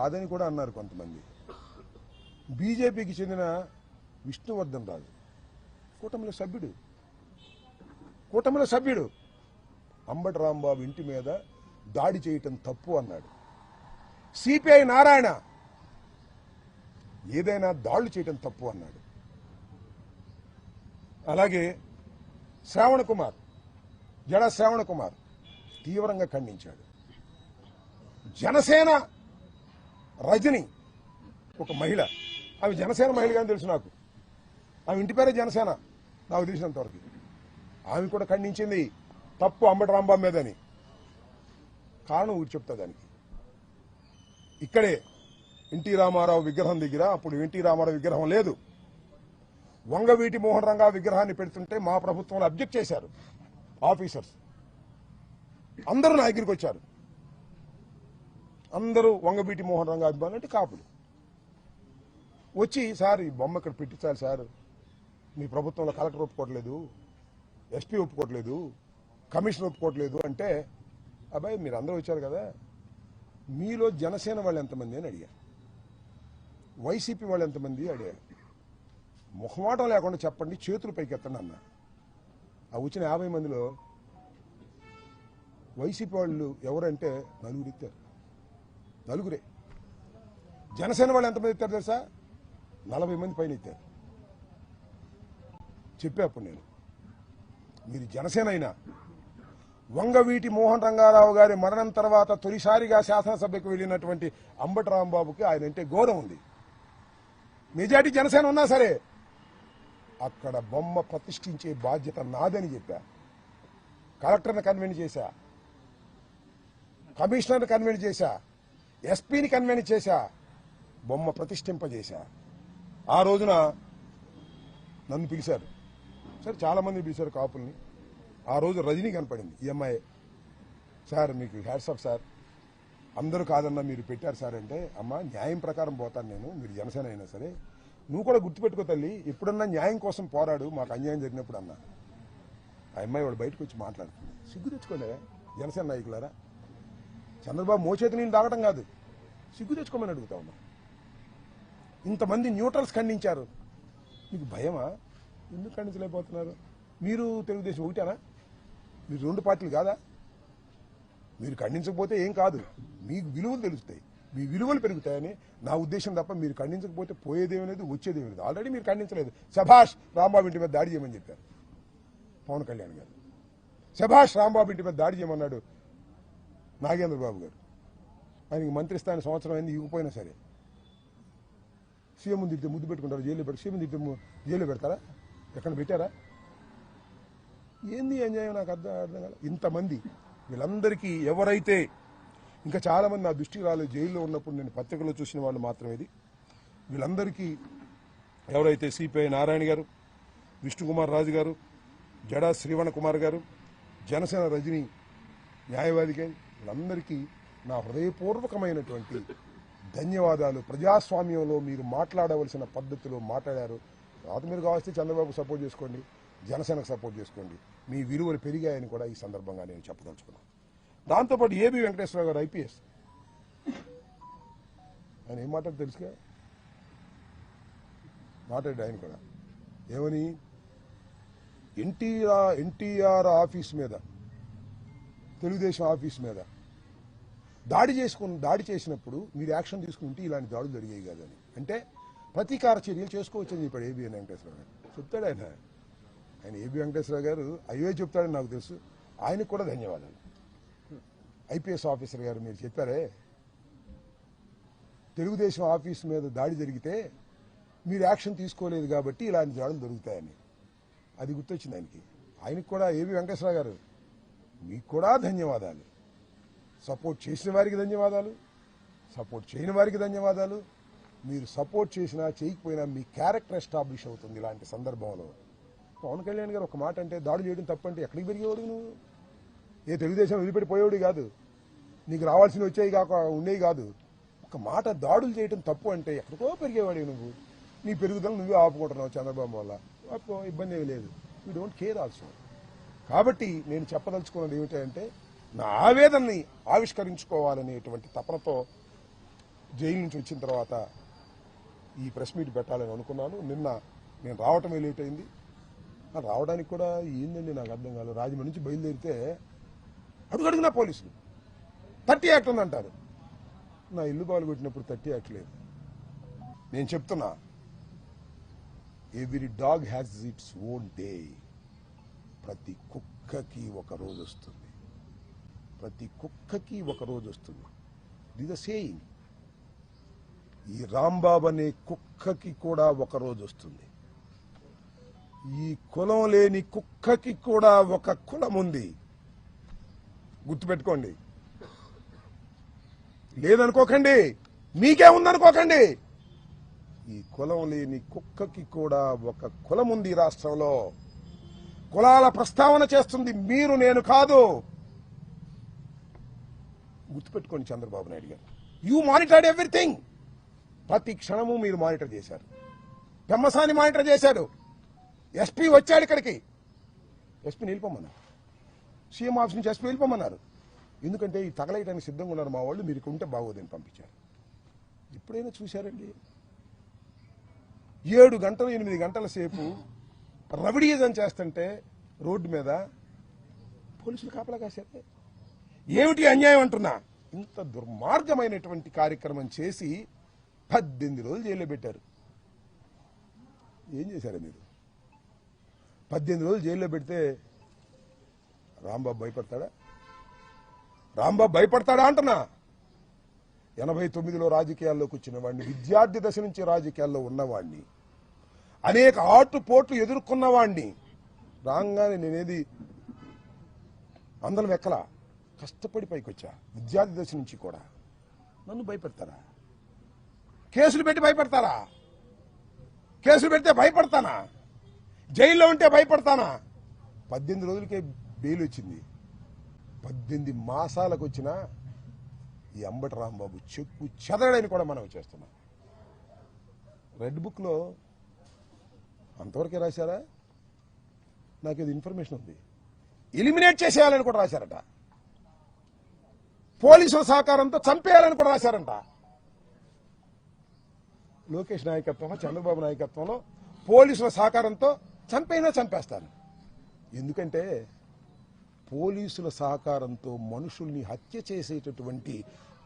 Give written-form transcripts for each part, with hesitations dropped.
కాదని కూడా అన్నారు కొంతమంది. బీజేపీకి చెందిన విష్ణువర్ధన్ రాజు కూటమిలో సభ్యుడు అంబటి రాంబాబు ఇంటి మీద దాడి చేయటం తప్పు అన్నాడు. సిపిఐ నారాయణ ఏదైనా దాడులు చేయటం తప్పు అన్నాడు. అలాగే జడ శ్రావణ కుమార్ తీవ్రంగా ఖండించాడు. జనసేన రజని ఒక మహిళ, ఆమె జనసేన మహిళగానే తెలుసు నాకు, ఆమె ఇంటి పేరే జనసేన నాకు తెలిసినంతవరకు, ఆమె కూడా ఖండించింది తప్పు అంబటి రాంబాబు మీదని. కారణం ఊరు చెప్తా దానికి. ఇక్కడే ఎన్టీ రామారావు విగ్రహం దగ్గర, అప్పుడు ఎన్టీ రామారావు విగ్రహం లేదు, వంగవీటి మోహన్ రంగా విగ్రహాన్ని పెడుతుంటే మా ప్రభుత్వంలో అబ్జెక్ట్ చేశారు ఆఫీసర్స్. అందరూ నా దగ్గరికి వచ్చారు. అందరూ వంగవీటి మోహన్ రంగా అభిమానులు అంటే కాపులు వచ్చి, సార్ ఈ బొమ్మ ఇక్కడ పెట్టించాలి సార్, మీ ప్రభుత్వంలో కలెక్టర్ ఒప్పుకోవట్లేదు, ఎస్పీ ఒప్పుకోవట్లేదు, కమిషనర్ ఒప్పుకోవట్లేదు అంటే, అబ్బాయి మీరు అందరూ వచ్చారు కదా, మీలో జనసేన వాళ్ళు ఎంతమంది అని అడిగారు, వైసీపీ వాళ్ళు ఎంతమంది అడిగారు. ముఖమాటం లేకుండా చెప్పండి, చేతులు పైకెత్తండి అన్న. ఆ వచ్చిన 50 మందిలో వైసీపీ వాళ్ళు ఎవరంటే నలుగురు ఎత్తారు. నలుగురే. జనసేన వాళ్ళు ఎంతమంది ఎత్తారు తెలుసా? 40 మంది పైన ఎత్తారు. చెప్పే అప్పుడు నేను, మీరు జనసేన అయినా వంగవీటి మోహన్ రంగారావు గారి మరణం తర్వాత తొలిసారిగా శాసనసభకు వెళ్ళినటువంటి అంబటి రాంబాబుకి ఆయన అంటే గౌరవం ఉంది. మెజార్టీ జనసేన ఉన్నా సరే అక్కడ బొమ్మ ప్రతిష్ఠించే బాధ్యత నాదని చెప్పా. కలెక్టర్ని కన్వెన్స్ చేశా, కమిషనర్ని కన్వెన్స్ చేశా, ఎస్పీని కన్వెన్స్ చేశా, బొమ్మ ప్రతిష్ఠింపజేశా. ఆ రోజున నన్ను పిలిచారు. సరే చాలా మంది పిలిచారు కాపుల్ని. ఆ రోజు రజనీ కనపడింది, ఈ అమ్మాయి. సార్ మీకు హ్యాట్స్ ఆఫ్ సార్, అందరూ కాదన్నా మీరు పెట్టారు సార్ అంటే, అమ్మ న్యాయం ప్రకారం పోతాను నేను, మీరు జనసేన అయినా సరే, నువ్వు కూడా గుర్తుపెట్టుకో తల్లి, ఎప్పుడన్నా న్యాయం కోసం పోరాడు, మాకు అన్యాయం జరిగినప్పుడు అన్నా. ఆ అమ్మాయి వాడు బయటకు వచ్చి మాట్లాడుతుంది. సిగ్గు తెచ్చుకోలే జనసేన నాయకులారా, చంద్రబాబు మోచేతి నీళ్ళు తాగటం కాదు, సిగ్గు తెచ్చుకోమని అడుగుతా ఉన్నా. ఇంతమంది న్యూట్రల్స్ ఖండించారు, మీకు భయమా? ఎందుకు ఖండించలేకపోతున్నారు? మీరు తెలుగుదేశం ఒకటేనా? మీరు 2 పార్టీలు కాదా? మీరు ఖండించకపోతే ఏం కాదు, మీకు విలువలు తెలుస్తాయి, మీ విలువలు పెరుగుతాయని నా ఉద్దేశం తప్ప మీరు ఖండించకపోతే పోయేదేమీ లేదు, వచ్చేదేమీ లేదు. ఆల్రెడీ మీరు ఖండించలేదు. శభాష్ రాంబాబు ఇంటి మీద దాడి చేయమని చెప్పారు పవన్ కళ్యాణ్ గారు. శభాష్ రాంబాబు ఇంటి మీద దాడి చేయమన్నాడు నాగేంద్ర బాబు గారు. ఆయనకి మంత్రి స్థానం సంవత్సరం అయింది, ఇవ్వకపోయినా సరే. సీఎం తిడితే ముద్దు పెట్టుకుంటారు, జైల్లో పెడతారు. సీఎం తిడితే జైల్లో పెడతారా? ఎక్కడ పెట్టారా? ఏంది అన్యాయం? నాకు అర్థం కాదు. ఇంతమంది వీళ్ళందరికీ ఎవరైతే, ఇంకా చాలా మంది నా దృష్టికి రాలేదు, జైల్లో ఉన్నప్పుడు నేను పత్రికలో చూసిన వాళ్ళు మాత్రమే ఇది. వీళ్ళందరికీ ఎవరైతే సిపిఐ నారాయణ గారు, విష్ణుకుమార్ రాజు గారు, జడా శ్రీవణ కుమార్ గారు, జనసేన రజనీ న్యాయవాది గారు, వీళ్ళందరికీ నా హృదయపూర్వకమైనటువంటి ధన్యవాదాలు. ప్రజాస్వామ్యంలో మీరు మాట్లాడవలసిన పద్ధతిలో మాట్లాడారు. తర్వాత మీరు కావాల్సి చంద్రబాబు సపోర్ట్ చేసుకోండి, జనసేనకు సపోర్ట్ చేసుకోండి, మీ విలువలు పెరిగాయని కూడా ఈ సందర్భంగా నేను చెప్పదలుచుకున్నాను. దాంతోపాటు ఏబి వెంకటేశ్వరరావు గారు ఐపీఎస్, ఆయన ఏం మాట్లాడు తెలుసుగా, మాట్లాడాడు ఆయన కూడా. ఏమని? ఎన్టీఆర్ ఆఫీస్ మీద, తెలుగుదేశం ఆఫీస్ మీద దాడి చేసినప్పుడు మీరు యాక్షన్ తీసుకుంటే ఇలాంటి దాడులు జరిగాయి కాదని, అంటే ప్రతీకార చర్యలు చేసుకోవచ్చని చెప్పాడు ఏబి వెంకటేశ్వరరావు గారు. చెప్తాడు ఆయన ఏబి వెంకటేశ్వరరావు గారు అయ్యే చెప్తాడని నాకు తెలుసు. ఆయనకు కూడా ధన్యవాదాలు. ఐపీఎస్ ఆఫీసర్ గారు, మీరు చెప్పారే తెలుగుదేశం ఆఫీస్ మీద దాడి జరిగితే మీరు యాక్షన్ తీసుకోలేదు కాబట్టి ఇలాంటి దాడులు దొరుకుతాయని, అది గుర్తొచ్చింది ఆయనకి. ఆయనకు కూడా ఏబి వెంకటేశ్వరరావు గారు మీకు కూడా ధన్యవాదాలు. సపోర్ట్ చేసిన వారికి ధన్యవాదాలు, సపోర్ట్ చేయని వారికి ధన్యవాదాలు. మీరు సపోర్ట్ చేసినా చేయకపోయినా మీ క్యారెక్టర్ ఎస్టాబ్లిష్ అవుతుంది ఇలాంటి సందర్భంలో. పవన్ కళ్యాణ్ గారు ఒక మాట అంటే దాడులు చేయడం తప్పంటే ఎక్కడికి పెరిగేవాడు నువ్వు? ఏ తెలుగుదేశం వదిలిపెట్టిపోయేవాడు కాదు, నీకు రావాల్సినవి వచ్చాయి కాక ఉండేవి కాదు. ఒక మాట దాడులు చేయడం తప్పు అంటే ఎక్కడికో పెరిగేవాడు నువ్వు. నీ పెరుగుదల నువ్వే ఆపుకుంటున్నావు చంద్రబాబు వల్ల, ఆపుకో, ఇబ్బంది ఏమీ లేదు. You don't care also. కాబట్టి నేను చెప్పదలుచుకున్నది ఏమిటంటే, నా ఆవేదనని ఆవిష్కరించుకోవాలనేటువంటి తపనతో జైలు నుంచి వచ్చిన తర్వాత ఈ ప్రెస్ మీట్ పెట్టాలని అనుకున్నాను. నిన్న నేను రావటమే లేట్ అయింది. రావడానికి కూడా ఏందండి నాకు అర్థం కాలేదు. రాజమండ్రి నుంచి బయలుదేరితే అడుగడుగునా పోలీసులు 30 యాక్ట్ ఉందంటారు. నా ఇల్లు పాల్గొట్టినప్పుడు 30 యాక్ట్ లేదు. నేను చెప్తున్నా, every dog has its own day. ప్రతి కుక్కకి ఒక రోజు వస్తుంది. ప్రతి కుక్కకి ఒక రోజు వస్తుంది. This the saying. ఈ రాంబాబు అనే కుక్కకి కూడా ఒక రోజు వస్తుంది. ఈ కులం లేని కుక్కకి కూడా ఒక కులం ఉంది. గుర్తుపెట్టుకోండి. లేదనుకోకండి, మీకే ఉందనుకోకండి. ఈ కులం లేని కుక్కకి కూడా ఒక కులం ఉంది. ఈ రాష్ట్రంలో కులాల ప్రస్తావన చేస్తుంది మీరు, నేను కాదు. గుర్తుపెట్టుకోండి చంద్రబాబు నాయుడు గారు. You monitored everything. ప్రతి క్షణము మీరు మానిటర్ చేశారు. పెమ్మసాని మానిటర్ చేశాడు. ఎస్పీ వచ్చాడు ఇక్కడికి. ఎస్పీని వెళ్ళిపోమన్నారు. సీఎం ఆఫీస్ నుంచి ఎస్పీ వెళ్ళిపోమన్నారు. ఎందుకంటే ఈ తగలేయడానికి సిద్ధంగా ఉన్నారు మా వాళ్ళు, మీరు ఉంటే బాగోదని పంపించారు. ఎప్పుడైనా చూశారండి 7 గంటలు 8 గంటల సేపు రవిడీజం చేస్తుంటే రోడ్డు మీద పోలీసులు కాపలా కాశారు. ఏమిటి అన్యాయం అంటున్నా. ఇంత దుర్మార్గమైనటువంటి కార్యక్రమం చేసి 18 రోజులు జైల్లో పెట్టారు. ఏం చేశారు మీరు? 18 రోజులు జైల్లో పెడితే రాంబాబు భయపడతాడా? రాంబాబు భయపడతాడా అంటున్నా. 89లో రాజకీయాల్లోకి వచ్చిన వాడిని, విద్యార్థి దశ నుంచి రాజకీయాల్లో ఉన్నవాడిని, అనేక ఆటుపోట్లు ఎదుర్కొన్నవాడిని. రాగానే నేనేది అందరం ఎక్కలా, కష్టపడి పైకి వచ్చా. విద్యార్థి దశ నుంచి కూడా నన్ను భయపెడతారా? కేసులు పెట్టి భయపెడతారా? కేసులు పెడితే భయపడతానా? జైల్లో ఉంటే భయపడతానా? 18 రోజులకే బెయిల్ వచ్చింది. 18 మాసాలకు వచ్చిన ఈ అంబటి రాంబాబు చెక్కు చెదరడని కూడా మనం చేస్తున్నాం. రెడ్ బుక్లో అంతవరకే రాశారా? నాకు ఇది ఇన్ఫర్మేషన్ ఉంది. ఎలిమినేట్ చేసేయాలని కూడా రాశారట. పోలీసుల సహకారంతో చంపేయాలని కూడా రాశారంట. లోకేష్ నాయకత్వంలో, చంద్రబాబు నాయకత్వంలో పోలీసుల సహకారంతో చంపైనా చంపేస్తాను. ఎందుకంటే పోలీసుల సహకారంతో మనుషుల్ని హత్య చేసేటటువంటి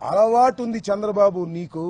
అలవాటు ఉంది చంద్రబాబు నీకు.